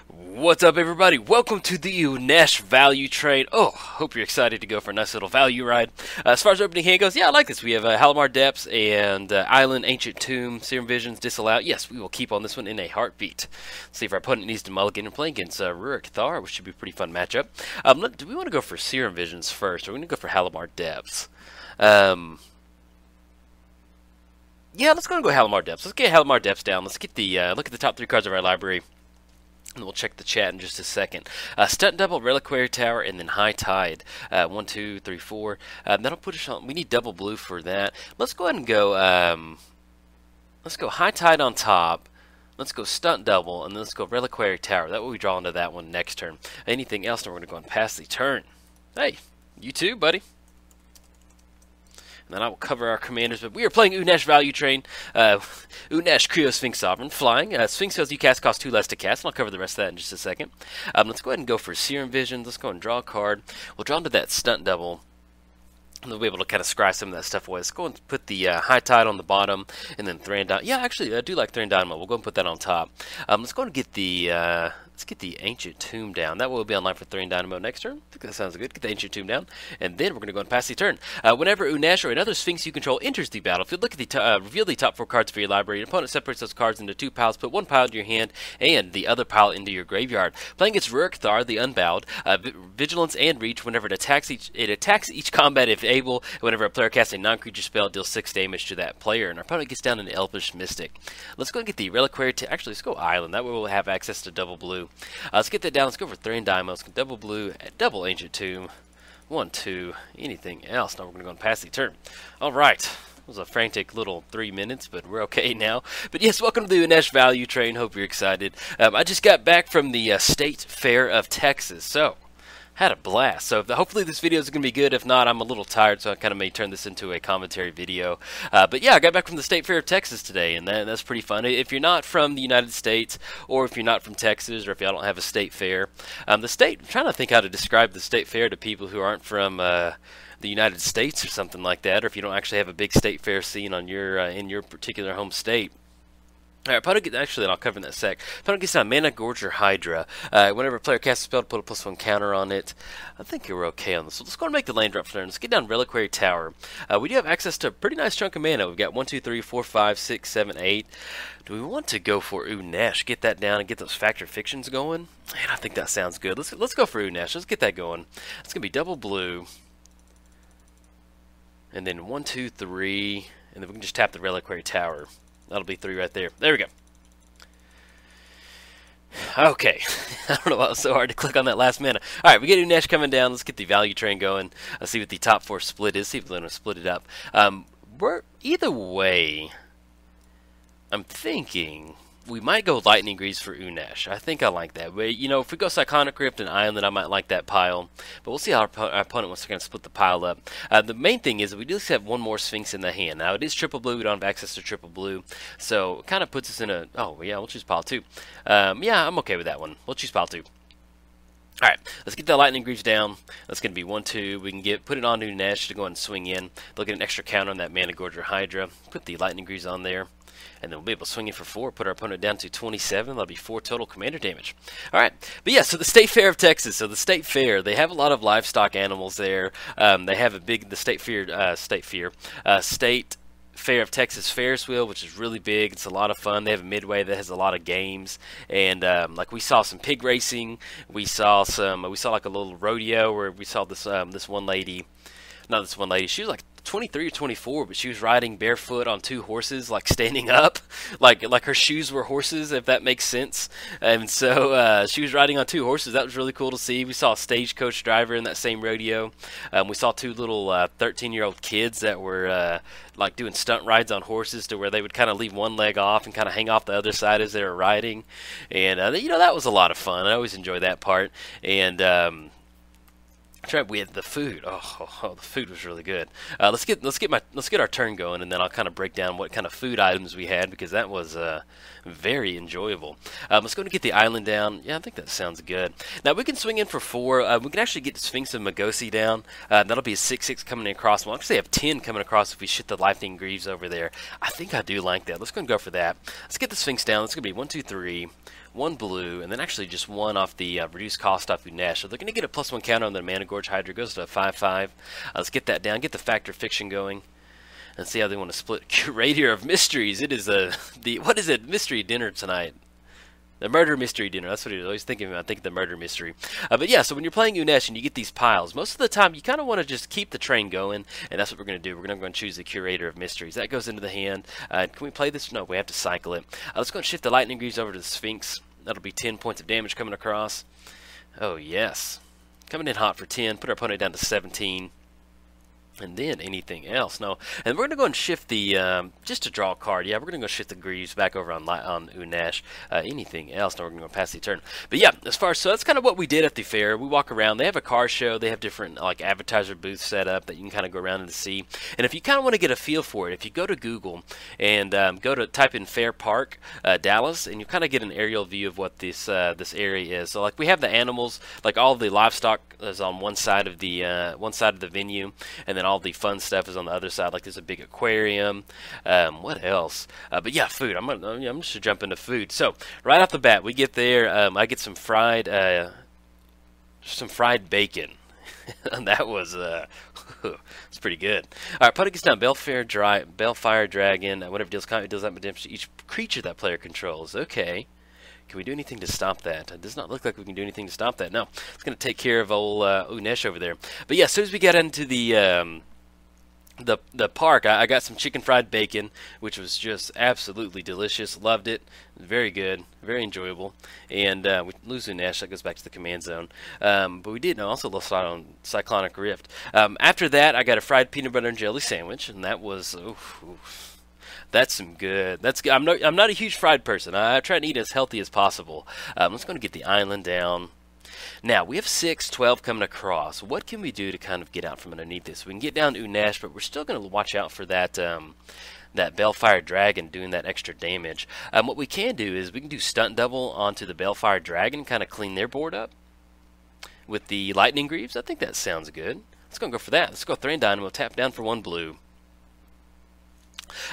What's up, everybody? Welcome to the Unesh value trade. Oh, hope you're excited to go for a nice little value ride. As far as opening hand goes, yeah, I like this. We have Halimar Depths and Island, Ancient Tomb, Serum Visions, Disallowed. Yes, we will keep on this one in a heartbeat. See if our opponent needs to mulligan and play against Ruric Thar, which should be a pretty fun matchup. Do we want to go for Serum Visions first, or are we going to go for Halimar Depths? Yeah, let's go Halimar Depths. Let's get Halimar Depths down. Let's get the look at the top 3 cards of our library. And we'll check the chat in just a second. Stunt Double, Reliquary Tower, and then High Tide. 1, 2, 3, 4. That'll put us on. We need double blue for that. Let's go ahead and go. Let's go High Tide on top. Let's go Stunt Double, and then let's go Reliquary Tower. That way we draw into that one next turn. Anything else, then we're going to go and pass the turn. Hey, you too, buddy. And then I will cover our commanders, but we are playing Unesh Value Train. Unesh, Creo, Sphinx Sovereign, flying. Sphinx spells you cast cost 2 less to cast, and I'll cover the rest of that in just a second. Let's go ahead and go for Serum Visions. Let's go and draw a card. We'll draw into that Stunt Double. And we'll be able to kind of scry some of that stuff away. Let's go and put the High Tide on the bottom, and then Thran Dynamo. Yeah, actually, I do like Thran Dynamo. We'll go and put that on top. Let's go and get the Ancient Tomb down. That will be online for Thran Dynamo next turn. I think that sounds good. Get the Ancient Tomb down, and then we're going to go and pass the turn. Whenever Unesh or another Sphinx you control enters the battlefield, look at the reveal the top 4 cards for your library. Your opponent separates those cards into 2 piles. Put 1 pile into your hand and the other pile into your graveyard. Playing against Ruric Thar, the Unbowed, Vigilance and Reach. Whenever it attacks each combat if able. Whenever a player casts a non-creature spell, it deals 6 damage to that player, and our opponent gets down an Elvish Mystic. Let's go and get the Reliquary. Actually, let's go Island. That way we'll have access to double blue. Let's get that down. Let's go for Thran Dynamo. Let's go double blue, double Ancient Tomb. 1, 2, anything else. Now we're going to go and pass the turn. All right. It was a frantic little 3 minutes, but we're okay now. But yes, welcome to the Unesh Value Train. Hope you're excited. I just got back from the State Fair of Texas, so had a blast. So hopefully this video is going to be good. If not, I'm a little tired, so I kind of may turn this into a commentary video. But yeah, I got back from the State Fair of Texas today, and that's pretty fun. If you're not from the United States, or if you're not from Texas, or if y'all don't have a state fair, I'm trying to think how to describe the State Fair to people who aren't from the United States or something like that, or if you don't actually have a big state fair scene on your in your particular home state. Alright, actually, I'll cover in that sec. Opponent gets down Mana Gorger Hydra. Whenever a player casts a spell to put a +1 counter on it. I think you're okay on this. So let's go and make the land drop turn. Let's get down Reliquary Tower. We do have access to a pretty nice chunk of mana. We've got 1, 2, 3, 4, 5, 6, 7, 8. Do we want to go for Unesh? Get that down and get those Factor Fictions going? Man, I think that sounds good. Let's go for Unesh. Let's get that going. It's going to be double blue. And then 1, 2, 3. And then we can just tap the Reliquary Tower. That'll be 3 right there. There we go. Okay. I don't know why it was so hard to click on that last mana. Alright, we get Unesh coming down. Let's get the value train going. Let's see what the top 4 split is. See if we're going to split it up. Either way, I'm thinking we might go Lightning Greaves for Unesh. I think I like that. But, you know, if we go Psychonic Rift and Island, I might like that pile. But we'll see how our opponent wants to kind of split the pile up. The main thing is that we do have 1 more Sphinx in the hand. Now, it is triple blue. We don't have access to triple blue. So, it kind of puts us in a... Oh, yeah, we'll choose pile 2. Yeah, I'm okay with that one. We'll choose pile 2. Alright, let's get that Lightning Greaves down. That's going to be 1, 2. We can put it on Unesh to go and swing in. They'll get an extra counter on that Mana Gorger Hydra. Put the Lightning Greaves on there. And then we'll be able to swing in for 4, put our opponent down to 27. That'll be 4 total commander damage. Alright, but yeah, so the State Fair of Texas. So the State Fair, they have a lot of livestock animals there. They have the State Fair of Texas Ferris wheel, which is really big. It's a lot of fun. They have a midway that has a lot of games, and like we saw some pig racing. We saw like a little rodeo where we saw this one lady. Not this one lady. She was like 23 or 24, but she was riding barefoot on 2 horses, like standing up, like her shoes were horses, if that makes sense. And so she was riding on 2 horses. That was really cool to see. We saw a stagecoach driver in that same rodeo. We saw 2 little 13-year-old kids that were like doing stunt rides on horses, to where they would kind of leave one leg off and kind of hang off the other side as they were riding. And you know, that was a lot of fun. I always enjoy that part. And we had the food. Oh, the food was really good. Let's get our turn going, and then I'll kind of break down what kind of food items we had, because that was very enjoyable. Let's go and get the island down. Yeah, I think that sounds good. Now we can swing in for 4. We can actually get Sphinx of Magosi down. That'll be a 6/6 coming across. We'll actually have 10 coming across if we shit the Lightning Greaves over there. I think I do like that. Let's go and go for that. Let's get the Sphinx down. It's gonna be 1, 2, 3. 1 blue, and then actually just 1 off the reduced cost off Unesh. So they're going to get a +1 counter on the Mana Gorge Hydra. Goes to a 5/5. Let's get that down, get the Factor Fiction going, and see how they want to split. Curator of Mysteries. It is what is it? Mystery dinner tonight. The murder mystery dinner. That's what he was always thinking about. I think the murder mystery. But yeah, so when you're playing Unesh and you get these piles, most of the time you kind of want to just keep the train going, and that's what we're going to do. We're going to go and choose the Curator of Mysteries. That goes into the hand. Can we play this? No, we have to cycle it. Let's go and shift the Lightning Greaves over to the Sphinx. That'll be 10 points of damage coming across. Oh, yes. Coming in hot for 10. Put our opponent down to 17. And then anything else? No. And we're going to go and shift the, just to draw a card. Yeah, we're going to go shift the Greaves back over on Unesh. Anything else? No, we're going to go past the turn. But yeah, as far as, so that's kind of what we did at the fair. We walk around. They have a car show. They have different, like, advertiser booths set up that you can kind of go around and see. And if you kind of want to get a feel for it, if you go to Google and type in Fair Park, Dallas, and you kind of get an aerial view of what this area is. So, like, we have the animals, like, all the livestock is on one side of the venue, and then all the fun stuff is on the other side. Like there's a big aquarium. What else? But yeah, food. I'm just gonna jump into food. So right off the bat, we get there. I get some fried bacon, and that was it's pretty good. All right, opponent gets down Bellfire Dragon. Whatever deals that damage to each creature that player controls. Okay. Can we do anything to stop that? It does not look like we can do anything to stop that. No, it's going to take care of old Unesh over there. But yeah, as soon as we got into the park, I got some chicken fried bacon, which was just absolutely delicious. Loved it. Very good. Very enjoyable. And we lose Unesh. That goes back to the command zone. But we did also lost out on Cyclonic Rift. After that, I got a fried peanut butter and jelly sandwich, and that was... That's some good. That's good. I'm not a huge fried person. I try to eat as healthy as possible. Let's go and get the island down. Now, we have 6, 12 coming across. What can we do to kind of get out from underneath this? We can get down to Unesh, but we're still going to watch out for that Bellfire Dragon doing that extra damage. What we can do is we can do stunt double onto the Bellfire Dragon, kind of clean their board up with the Lightning Greaves. I think that sounds good. Let's go for that. Let's go Thrain Dynamo, tap down for 1 blue.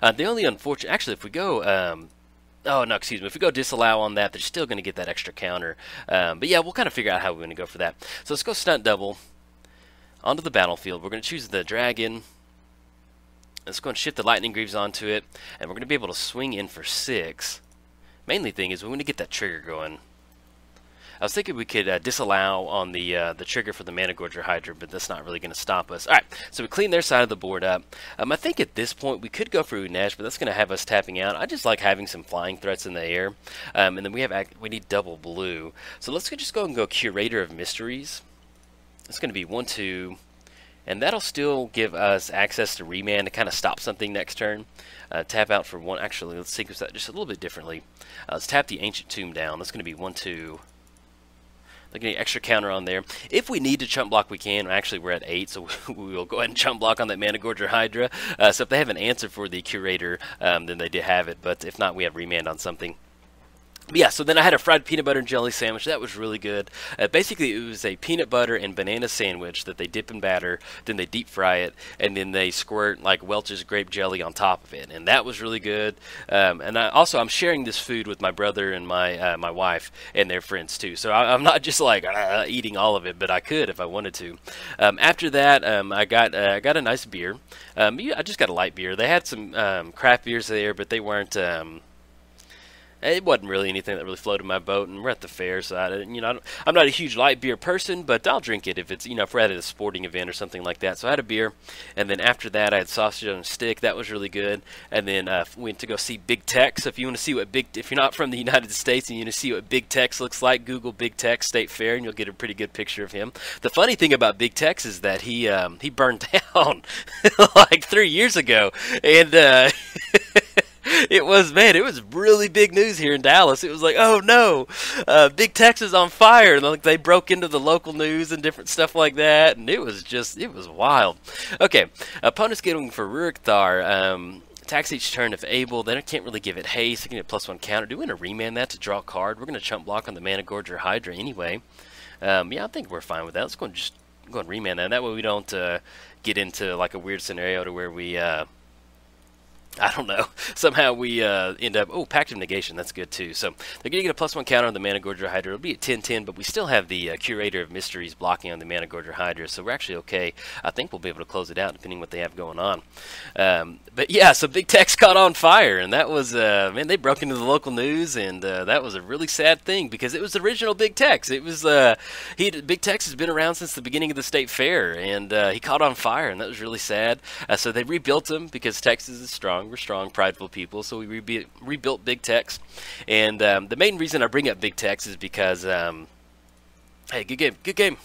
The only unfortunate, actually, if we go, oh no, excuse me, if we go disallow on that, they're still going to get that extra counter. But yeah, we'll kind of figure out how we're going to go for that. So let's go stunt double onto the battlefield. We're going to choose the dragon. Let's go and shift the Lightning Greaves onto it, and we're going to be able to swing in for 6. Mainly thing is we want to get that trigger going. I was thinking we could disallow on the trigger for the Mana Gorge Hydra, but that's not really going to stop us. All right, so we clean their side of the board up. I think at this point we could go for Unesh, but that's going to have us tapping out. I just like having some flying threats in the air, and then we need double blue. So let's just go and go Curator of Mysteries. It's going to be 1, 2, and that'll still give us access to Remand to kind of stop something next turn. Tap out for 1. Actually, let's sequence that just a little bit differently. Let's tap the Ancient Tomb down. That's going to be 1, 2. They're getting extra counter on there. If we need to chump block, we can. Actually, we're at 8, so we will go ahead and chump block on that Mana Gorge Hydra. So if they have an answer for the Curator, then they did have it. But if not, we have Remand on something. But yeah, so then I had a fried peanut butter and jelly sandwich. That was really good. Basically, it was a peanut butter and banana sandwich that they dip in batter, then they deep fry it, and then they squirt like Welch's grape jelly on top of it. And that was really good. And I'm sharing this food with my brother and my wife and their friends too. So I'm not just like eating all of it, but I could if I wanted to. After that, I got a nice beer. I just got a light beer. They had some craft beers there, but they weren't... it wasn't really anything that really floated my boat, and we're at the fair, so I'm not a huge light beer person, but I'll drink it if it's, if we're at a sporting event or something like that. So I had a beer, and then after that I had sausage on a stick. That was really good. And then went to go see Big Tex. If you want to see if you're not from the United States and you want to see what Big Tex looks like, Google Big Tex State Fair, and you'll get a pretty good picture of him. The funny thing about Big Tex is that he burned down like 3 years ago, and it was really big news here in Dallas. It was like, oh no, Big Tex is on fire, and like they broke into the local news and different stuff like that, and it was wild. Okay, opponents getting for Ruric Thar. Attacks each turn if able. Then I can't really give it haste. I can get +1 counter. Do we want to remand that to draw a card? We're going to chump block on the Mana Gorge Hydra anyway. Yeah, I think we're fine with that. Let's go and remand that. That way we don't get into like a weird scenario to where we I don't know. Somehow we end up... Oh, Pact of Negation. That's good, too. So they're going to get a +1 counter on the Mana Gorger Hydra. It'll be at 10-10, but we still have the Curator of Mysteries blocking on the Mana Gorger Hydra, so we're actually okay. I think we'll be able to close it out, depending on what they have going on. But yeah, so Big Tex caught on fire, and that was... man, they broke into the local news, and that was a really sad thing, because it was the original Big Tex. It was... Big Tex has been around since the beginning of the state fair, and he caught on fire, and that was really sad. So they rebuilt him, because Texas is strong. We're strong, prideful people, so we rebuilt Big Tex. And the main reason I bring up Big Tex is because, hey, good game.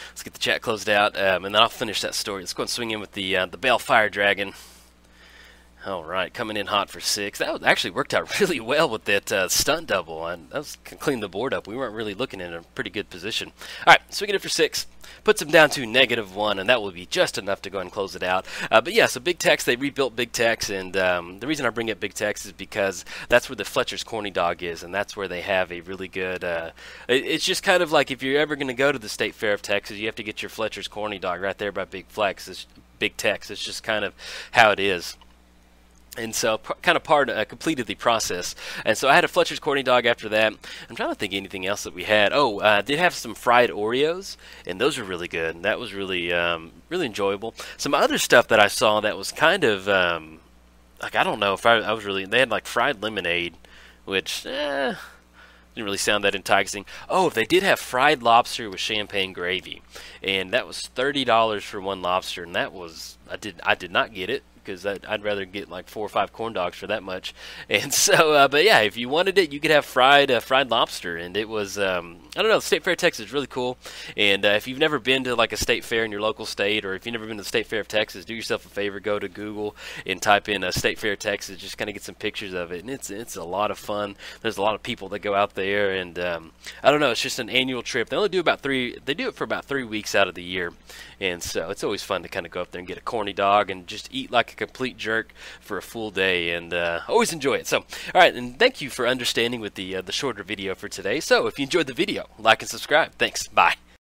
Let's get the chat closed out, and then I'll finish that story. Let's go and swing in with the Balefire Dragon. All right, coming in hot for 6. That actually worked out really well with that stunt double. That was clean the board up. We weren't really looking in a pretty good position. All right, swinging it for 6. Puts him down to -1, and that will be just enough to go ahead and close it out. But yeah, so Big Tex, they rebuilt Big Tex, and the reason I bring up Big Tex is because that's where the Fletcher's Corny Dog is, and that's where they have a really good... it's just kind of like if you're ever going to go to the State Fair of Texas, you have to get your Fletcher's Corny Dog right there by Big Tex. It's just kind of how it is. And so, kind of completed the process. And so I had a Fletcher's Corny Dog after that. I'm trying to think of anything else that we had. Oh, I did have some fried Oreos, and those were really good. And that was really, really enjoyable. Some other stuff that I saw that was kind of, like, I don't know if I was really, they had like fried lemonade, which, didn't really sound that enticing. Oh, they did have fried lobster with champagne gravy, and that was $30 for one lobster, and that was, I did not get it, because I'd rather get like 4 or 5 corn dogs for that much. And so, but yeah, if you wanted it, you could have fried lobster, and it was, I don't know, the State Fair of Texas is really cool. And if you've never been to like a state fair in your local state, or if you've never been to the State Fair of Texas, do yourself a favor, go to Google and type in State Fair of Texas, just kind of get some pictures of it, and it's a lot of fun. There's a lot of people that go out there, and I don't know, it's just an annual trip. They only do they do it for about 3 weeks out of the year, and so it's always fun to kind of go up there and get a corny dog and just eat like a complete jerk for a full day, and always enjoy it. So, all right, and thank you for understanding with the shorter video for today. So, if you enjoyed the video, like and subscribe. Thanks. Bye.